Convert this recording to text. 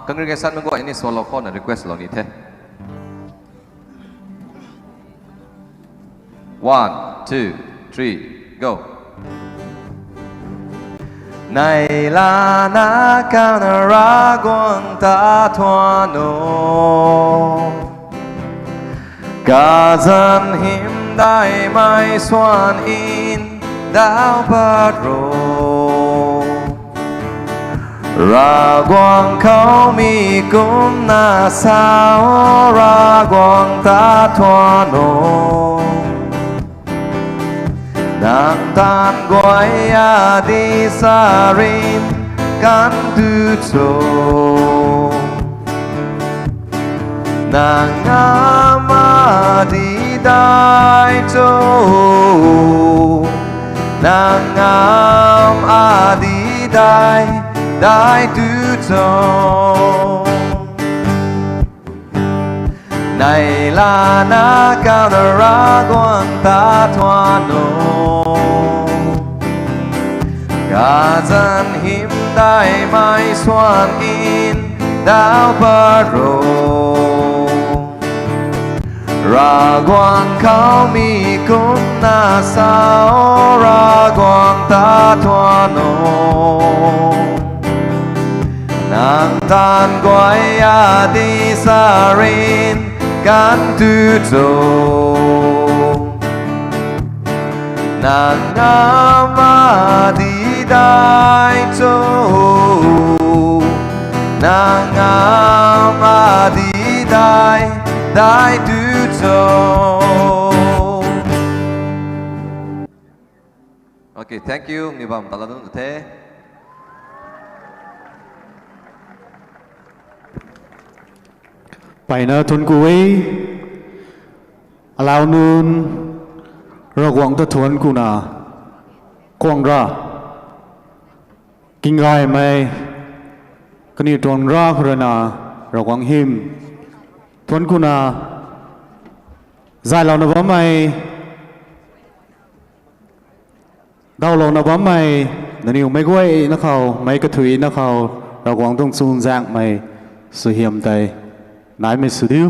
congregation mình gọi ini solo con là request lo ni thế. 1, 2, 3, go. Này là na ca na ra quang ta thoa nô cả dân hiểm đại mai xoan in đảo bát rô ra quang khâu mi cũng na sao ra quang ta thoa nô nàng tan gọi a đi sa rin can tu cho nàng ngam a đi đại cho nàng ngam a đi đại tu cho này là na cao na ra quang ta thoa nô cả dân hiểm đại mai xoan in đảo bát rô ra quang khâu mi cũng na sao ra quang ta thoa nô nàng tan gọi a đi sa rin can tu cho nàng ngam a đi đại cho nàng ngam a đi đại tu cho. Okay, thank you. Ni bam taladun thế. Bài nơ thôn cuối Alao nun Ra quảng ta thôn cụ nà Quảng ra Kinh gai mây Cái này tròn ra khởi nà Ra quảng hiểm Thôn cụ nà Dài lâu nà bấm mây Đau lâu nà bấm mây Nà nhiều mấy quay nó khẩu Mấy cái thủy nó khẩu Ra quảng thông xuân dạng mây Sự hiểm tay nãy mình xử điêu